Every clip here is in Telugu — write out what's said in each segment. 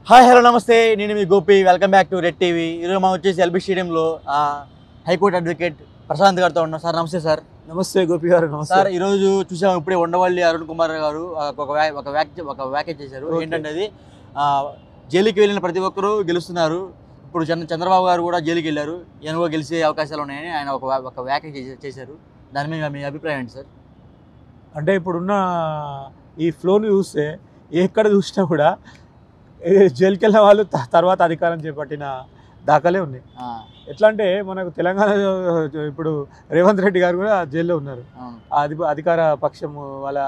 హాయ్ హలో నమస్తే, నేను మీ Gopi. Welcome back to Red TV. ఈరోజు మనం వచ్చేసి ఎల్బీ స్టేడియంలో హైకోర్టు అడ్వకేట్ ప్రశాంత్ గారితో ఉన్నాం. సార్ నమస్తే. సార్ నమస్తే గోపి గారు. నమస్తే సార్. ఈరోజు చూసాము ఇప్పుడే ఉండవల్లి అరుణ్ కుమార్ గారు ఒక వ్యాఖ్య చేశారు. ఏంటంటే అది జైలుకి వెళ్ళిన ప్రతి ఒక్కరూ గెలుస్తున్నారు. ఇప్పుడు చంద్రబాబు గారు కూడా జైలుకి వెళ్ళారు, ఈయన కూడా గెలిచే అవకాశాలు ఉన్నాయని ఆయన ఒక వ్యాఖ్య చేశారు. దాని మీద మీ అభిప్రాయం ఏంటి సార్? అంటే ఇప్పుడున్న ఈ ఫ్లోని చూస్తే ఎక్కడ చూసినా కూడా జైలుకి వెళ్ళిన వాళ్ళు తర్వాత అధికారం చేపట్టిన దాఖలే ఉన్నాయి. ఎట్లా అంటే మనకు తెలంగాణ ఇప్పుడు రేవంత్ రెడ్డి గారు కూడా జైల్లో ఉన్నారు. అధికార పక్షము వాళ్ళ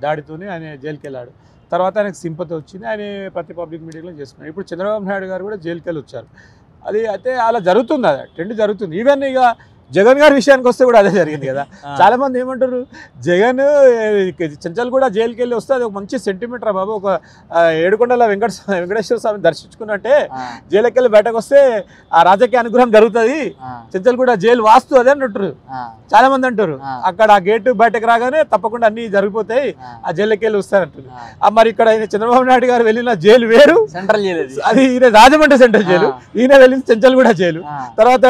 దాడితోనే ఆయన జైలుకి వెళ్ళాడు. తర్వాత ఆయనకు సింపతి వచ్చింది, ఆయన ప్రతి పబ్లిక్ మీటింగ్లో చేసుకున్నాడు. ఇప్పుడు చంద్రబాబు నాయుడు గారు కూడా జైలుకి వెళ్ళి వచ్చారు. అది అయితే అలా జరుగుతుంది, అది ట్రెండ్ జరుగుతుంది. ఈవెన్ ఇక జగన్ గారి విషయానికి వస్తే కూడా అదే జరిగింది కదా. చాలా మంది ఏమంటారు, జగన్ చెంచల్ కూడా జైలుకి వెళ్ళి వస్తే అది ఒక మంచి సెంటిమెంట్ రా బాబు, ఒక ఏడుకొండల వెంకటేశ్వర స్వామి దర్శించుకున్నట్టే జైలుకి వెళ్ళి బయటకు వస్తే ఆ రాజకీయ అనుగ్రహం జరుగుతుంది, చెంచల్ కూడా జైలు వాస్తు అదే అంటారు. చాలా మంది అంటారు అక్కడ ఆ గేటు బయటకు రాగానే తప్పకుండా అన్ని జరిగిపోతాయి, ఆ జైలుకి వెళ్ళి వస్తారంటారు. మరి ఇక్కడ చంద్రబాబు నాయుడు గారు వెళ్ళిన జైలు వేరు, సెంట్రల్ జైలు అది. ఈయన రాజమండ్రి సెంట్రల్ జైలు, ఈయన వెళ్ళింది చెంచల్ కూడా జైలు. తర్వాత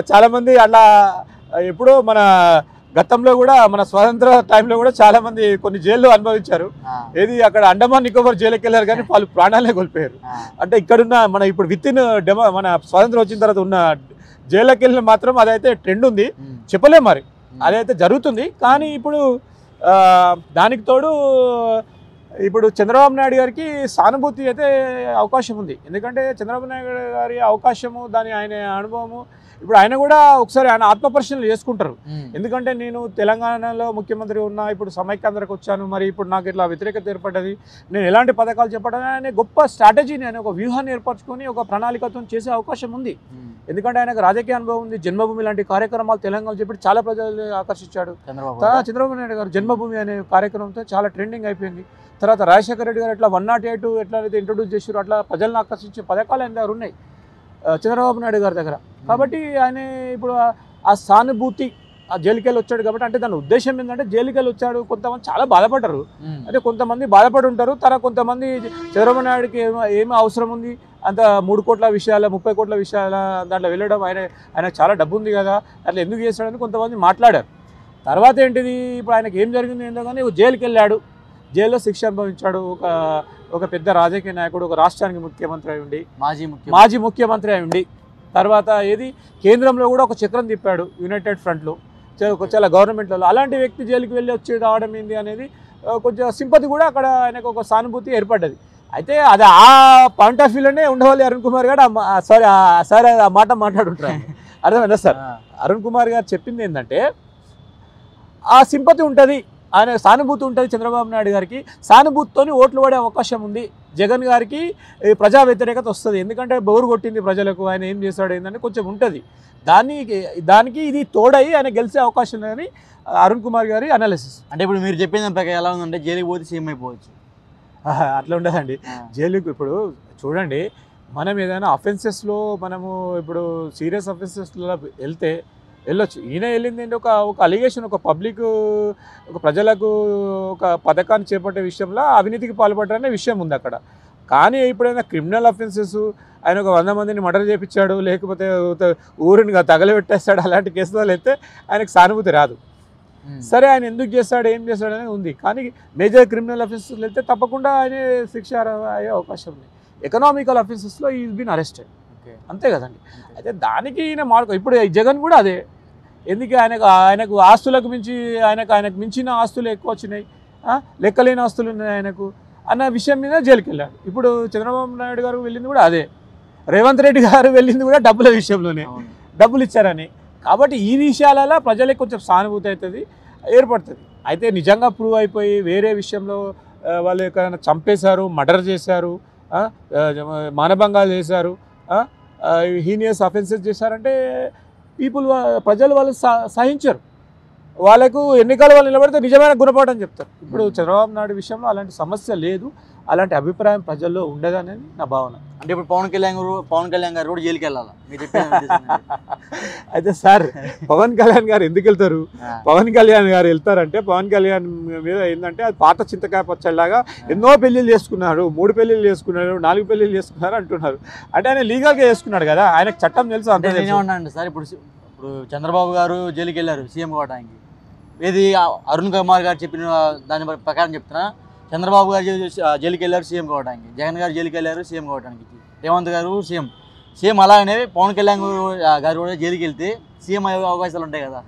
చాలా మంది అట్లా ఎప్పుడో మన గతంలో కూడా మన స్వాతంత్ర టైంలో కూడా చాలా మంది కొన్ని జైల్లో అనుభవించారు. ఏది అక్కడ అండమాన్ నికోబార్ జైలుకి వెళ్ళారు కానీ వాళ్ళు ప్రాణాలే కోల్పోయారు. అంటే ఇక్కడున్న మన ఇప్పుడు విత్ ఇన్ మన స్వాతంత్రం వచ్చిన తర్వాత ఉన్న జైలుకి వెళ్ళిన మాత్రం అదైతే ట్రెండ్ ఉంది, చెప్పలేం మరి అదైతే జరుగుతుంది. కానీ ఇప్పుడు దానికి తోడు ఇప్పుడు చంద్రబాబు నాయుడు గారికి సానుభూతి అయితే అవకాశం ఉంది. ఎందుకంటే చంద్రబాబు నాయుడు గారి అవకాశము, దాని ఆయన అనుభవము, ఇప్పుడు ఆయన కూడా ఒకసారి ఆయన ఆత్మపరిశీలన చేసుకుంటారు. ఎందుకంటే నేను తెలంగాణలో ముఖ్యమంత్రి ఉన్నా, ఇప్పుడు సమైక్యాంధ్రకు వచ్చాను, మరి ఇప్పుడు నాకు ఇట్లా వ్యతిరేకత ఏర్పడ్డది, నేను ఎలాంటి పథకాలు చెప్పడం అనే గొప్ప స్ట్రాటజీని, ఆయన ఒక వ్యూహాన్ని ఏర్పరచుకొని ఒక ప్రణాళికతో చేసే అవకాశం ఉంది. ఎందుకంటే ఆయనకు రాజకీయ అనుభవం ఉంది. జన్మభూమి లాంటి కార్యక్రమాలు తెలంగాణ చెప్పి చాలా ప్రజలు ఆకర్షించాడు చంద్రబాబు నాయుడు గారు. జన్మభూమి అనే కార్యక్రమంతో చాలా ట్రెండింగ్ అయిపోయింది. తర్వాత రాజశేఖర రెడ్డి గారు ఎట్లా 108 ఎట్లయితే ఇంట్రొడ్యూస్ చేశారు, అట్లా ప్రజలను ఆకర్షించే పథకాలు ఆయన దగ్గర ఉన్నాయి చంద్రబాబు నాయుడు గారి దగ్గర. కాబట్టి ఆయన ఇప్పుడు ఆ సానుభూతి, ఆ జైలుకి వెళ్ళి వచ్చాడు కాబట్టి, అంటే దాని ఉద్దేశం ఏంటంటే జైలుకి వెళ్ళి వచ్చాడు, కొంతమంది చాలా బాధపడ్డారు, అంటే కొంతమంది బాధపడి ఉంటారు. తర్వాత కొంతమంది చంద్రబాబు నాయుడుకి ఏమి అవసరం ఉంది అంత 3 కోట్ల విషయాల 30 కోట్ల విషయాల దాంట్లో వెళ్ళడం, ఆయన చాలా డబ్బు ఉంది కదా అట్లా ఎందుకు చేశాడని కొంతమంది మాట్లాడారు. తర్వాత ఏంటిది, ఇప్పుడు ఆయనకి ఏం జరిగింది ఏంటో కానీ జైలుకి వెళ్ళాడు, జైల్లో శిక్ష అనుభవించాడు. ఒక పెద్ద రాజకీయ నాయకుడు, ఒక రాష్ట్రానికి ముఖ్యమంత్రి అయి ఉండి, మాజీ ముఖ్యమంత్రి అయి ఉండి, తర్వాత ఏది కేంద్రంలో కూడా ఒక చక్రం తిప్పాడు యునైటెడ్ ఫ్రంట్లో, చాలా గవర్నమెంట్లో. అలాంటి వ్యక్తి జైలుకి వెళ్ళి వచ్చి రావడం ఏంది అనేది కొంచెం సింపతి కూడా అక్కడ ఆయనకు ఒక సానుభూతి ఏర్పడ్డది. అయితే అది ఆ పాయింట్ ఆఫ్ వ్యూలోనే ఉండవాలి అరుణ్ కుమార్ గారు. సారీ ఆ మాట మాట్లాడుంటారు, అర్థమైందా సార్? అరుణ్ కుమార్ గారు చెప్పింది ఏంటంటే ఆ సింపతి ఉంటుంది, ఆయన సానుభూతి ఉంటుంది. చంద్రబాబు నాయుడు గారికి సానుభూతితో ఓట్లు పడే అవకాశం ఉంది. జగన్ గారికి ప్రజా వ్యతిరేకత వస్తుంది, ఎందుకంటే బోరు కొట్టింది ప్రజలకు, ఆయన ఏం చేస్తాడు ఏంటంటే కొంచెం ఉంటుంది. దానికి ఇది తోడయి ఆయన గెలిచే అవకాశం ఉందని అరుణ్ కుమార్ గారి అనాలిసిస్. అంటే ఇప్పుడు మీరు చెప్పిన ప్రకారం ఎలా ఉందంటే జైలుకి పోతే సీఎం అయిపోవచ్చు, అట్లా ఉండదండి. జైలుకి ఇప్పుడు చూడండి, మనం ఏదైనా అఫెన్సెస్లో మనము ఇప్పుడు సీరియస్ అఫెన్సెస్లో వెళ్ళొచ్చు. ఈయన వెళ్ళింది ఏంటి, ఒక అలిగేషన్, ఒక పబ్లిక్, ఒక ప్రజలకు ఒక పథకాన్ని చేపట్టే విషయంలో అవినీతికి పాల్పడ్డారనే విషయం ఉంది అక్కడ. కానీ ఎప్పుడైనా క్రిమినల్ అఫెన్సెస్, ఆయన ఒక 100 మందిని మర్డర్ చేయించాడు, లేకపోతే ఊరిని తగలబెట్టేస్తాడు, అలాంటి కేసులు అయితే ఆయనకు సానుభూతి రాదు. సరే ఆయన ఎందుకు చేస్తాడు, ఏం చేస్తాడు అనేది ఉంది. కానీ మేజర్ క్రిమినల్ అఫెన్సెస్ వెళ్తే తప్పకుండా ఆయన శిక్ష అయ్యే అవకాశం ఉంది. ఎకనామికల్ అఫెన్సెస్లో ఈజ్ బీన్ అరెస్టెడ్, అంతే కదండి. అయితే దానికి ఈయన ఇప్పుడు జగన్ కూడా అదే. ఎందుకు ఆయనకు ఆస్తులకు మించి ఆయనకు మించిన ఆస్తులు ఎక్కువ వచ్చినాయి, లెక్కలేని ఆస్తులు ఉన్నాయి ఆయనకు అన్న విషయం మీద జైలుకి వెళ్ళాడు. ఇప్పుడు చంద్రబాబు నాయుడు గారు వెళ్ళింది కూడా అదే, రేవంత్ రెడ్డి గారు వెళ్ళింది కూడా డబ్బుల విషయంలోనే, డబ్బులు ఇచ్చారని. కాబట్టి ఈ విషయాలలో ప్రజలకు కొంచెం సానుభూతి అవుతుంది, ఏర్పడుతుంది. అయితే నిజంగా ప్రూవ్ అయిపోయి వేరే విషయంలో వాళ్ళు ఎక్కడైనా చంపేశారు, మర్డర్ చేశారు, మానభంగాలు చేశారు, హీనియస్ అఫెన్సెస్ చేశారంటే ప్రజలు వాళ్ళు సహించరు. వాళ్ళకు ఎన్నికల వాళ్ళు నిలబడితే నిజమైన గుణపాఠం చెప్తారు. ఇప్పుడు చంద్రబాబు నాయుడు విషయంలో అలాంటి సమస్య లేదు, అలాంటి అభిప్రాయం ప్రజల్లో ఉండదనేది నా భావన. అంటే ఇప్పుడు పవన్ కళ్యాణ్ గారు కూడా జైలుకి వెళ్ళాలి మీరు చెప్పేది అయితే సార్ పవన్ కళ్యాణ్ గారు ఎందుకు వెళ్తారు? పవన్ కళ్యాణ్ గారు వెళ్తారంటే పవన్ కళ్యాణ్ మీద ఏంటంటే అది పాత చింతకాయ పచ్చడిలాగా ఎన్నో పెళ్లిళ్ళు చేసుకున్నాడు, 3 పెళ్లిళ్ళు చేసుకున్నాడు, 4 పెళ్లిళ్ళు చేసుకున్నారు అంటున్నారు. అంటే ఆయన లీగల్గా చేసుకున్నాడు కదా, ఆయనకు చట్టం తెలుసు. అంటే నేనేమన్నా అండి సార్, ఇప్పుడు చంద్రబాబు గారు జైలుకి వెళ్ళారు సీఎం కావడానికి. ఏది అరుణ్ కుమార్ గారు చెప్పిన దాని ప్రకారం చెప్తున్నా, చంద్రబాబు గారు జైలుకి వెళ్ళారు సీఎం కావడానికి, జగన్ గారు జైలుకి వెళ్ళారు సీఎం కావడానికి, రేవంత్ గారు సేమ్ అలాగనే పవన్ కళ్యాణ్ గారు కూడా జైలుకి వెళ్తే సీఎం అయ్యే అవకాశాలు ఉంటాయి కదా.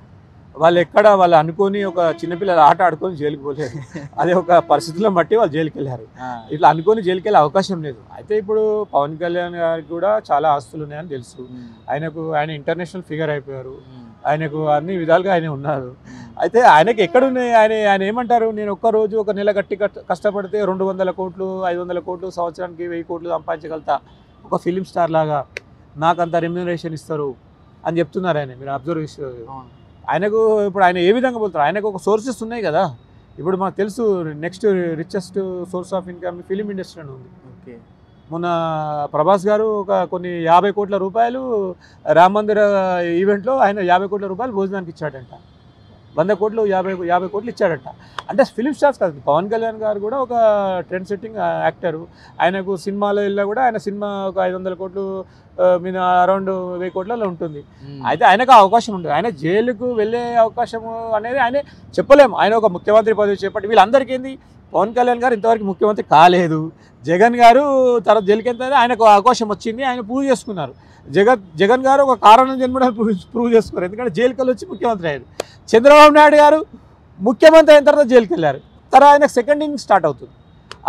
వాళ్ళు అనుకొని ఒక చిన్నపిల్లల ఆట ఆడుకొని జైలుకి పోలేరు. అదే ఒక పరిస్థితుల్లో బట్టి వాళ్ళు జైలుకి వెళ్ళారు. ఇట్లా అనుకొని జైలుకి వెళ్ళే అవకాశం లేదు. అయితే ఇప్పుడు పవన్ కళ్యాణ్ గారికి కూడా చాలా ఆస్తులు ఉన్నాయని తెలుసు. ఆయన ఇంటర్నేషనల్ ఫిగర్ అయిపోయారు. ఆయనకు అన్ని విధాలుగా ఆయన ఉన్నారు. అయితే ఆయనకి ఎక్కడున్నాయి? ఆయన ఏమంటారు, నేను ఒక్కరోజు ఒక నెల గట్టి కష్టపడితే 200 కోట్లు 500 కోట్లు సంవత్సరానికి 1000 కోట్లు సంపాదించగలుగుతా, ఒక ఫిలిం స్టార్ లాగా నాకు అంత రెమ్యూనరేషన్ ఇస్తారు అని చెప్తున్నారు ఆయన. మీరు అబ్జర్వ్ చేస్తారు. ఆయనకు ఇప్పుడు ఆయన ఏ విధంగా పోతారు? ఆయనకు ఒక సోర్సెస్ ఉన్నాయి కదా. ఇప్పుడు మనకు తెలుసు next richest source of income film industry అని ఉంది. మొన్న ప్రభాస్ గారు కొన్ని 50 కోట్ల రూపాయలు రామ మందిర ఈవెంట్లో ఆయన 50 కోట్ల రూపాయలు భోజనానికి ఇచ్చాడంట. 100 కోట్లు 50 కోట్లు ఇచ్చాడట. అంటే ఫిలిం స్టార్స్ కాదు. పవన్ కళ్యాణ్ గారు కూడా ఒక ట్రెండ్ సెట్టింగ్ యాక్టరు. ఆయనకు సినిమాలో వెళ్ళా కూడా ఆయన సినిమా ఒక 500 కోట్లు మీద అరౌండ్ 1000 కోట్లలో ఉంటుంది. అయితే ఆయనకు అవకాశం ఉంటుంది. ఆయన జైలుకు వెళ్ళే అవకాశం అనేది ఆయన చెప్పలేము. ఆయన ఒక ముఖ్యమంత్రి పదవి చేపట్టి వీళ్ళందరికీ ఏంది, పవన్ కళ్యాణ్ గారు ఇంతవరకు ముఖ్యమంత్రి కాలేదు. జగన్ గారు తర్వాత జైలుకి వెళ్తే ఆయనకు అవకాశం వచ్చింది, ఆయన ప్రూవ్ చేసుకున్నారు. జగన్ గారు ఒక కారణం జన్మడానికి ప్రూవ్ చేసుకున్నారు, ఎందుకంటే జైలుకి వచ్చి ముఖ్యమంత్రి అయ్యారు. చంద్రబాబు నాయుడు గారు ముఖ్యమంత్రి అయిన తర్వాత జైలుకి వెళ్ళారు. తర్వాత ఆయనకు సెకండ్ ఇన్నింగ్ స్టార్ట్ అవుతుంది.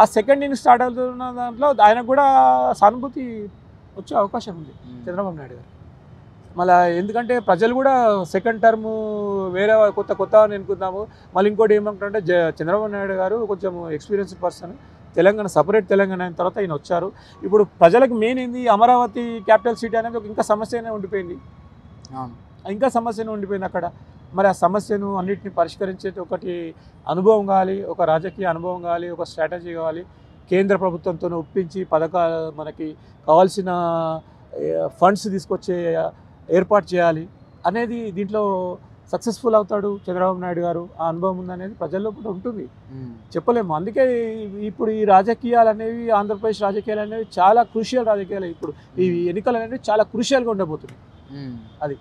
ఆ సెకండ్ ఇన్నింగ్ స్టార్ట్ అవుతున్న దాంట్లో ఆయనకు కూడా సానుభూతి వచ్చే అవకాశం ఉంది చంద్రబాబు నాయుడు గారు. మళ్ళీ ఎందుకంటే ప్రజలు కూడా సెకండ్ టర్మ్ వేరే కొత్త అని అనుకుందాము. మళ్ళీ ఇంకోటి ఏమంటారంటే చంద్రబాబు నాయుడు గారు కొంచెం experienced person. Telangana separate Telangana అయిన తర్వాత ఈయన వచ్చారు. ఇప్పుడు ప్రజలకు మెయిన్ ఏంది, అమరావతి క్యాపిటల్ సిటీ అనేది ఇంకా సమస్యనే ఉండిపోయింది. ఇంకా సమస్యనే ఉండిపోయింది అక్కడ. మరి ఆ సమస్యను అన్నింటినీ పరిష్కరించే ఒకటి అనుభవం కావాలి, ఒక రాజకీయ అనుభవం కావాలి, ఒక స్ట్రాటజీ కావాలి. కేంద్ర ప్రభుత్వంతో ఒప్పించి పథకాలు మనకి కావాల్సిన ఫండ్స్ తీసుకొచ్చే ఏర్పాటు చేయాలి అనేది దీంట్లో సక్సెస్ఫుల్ అవుతాడు చంద్రబాబు నాయుడు గారు. ఆ అనుభవం ఉందనేది ప్రజల్లో కూడా ఉంటుంది, చెప్పలేము. అందుకే ఇప్పుడు ఈ రాజకీయాలు అనేవి, ఆంధ్రప్రదేశ్ రాజకీయాలు అనేవి చాలా క్రూషియల్ రాజకీయాలు. ఇప్పుడు ఈ ఎన్నికలు అనేవి చాలా క్రూషియల్గా ఉండబోతున్నాయి. అది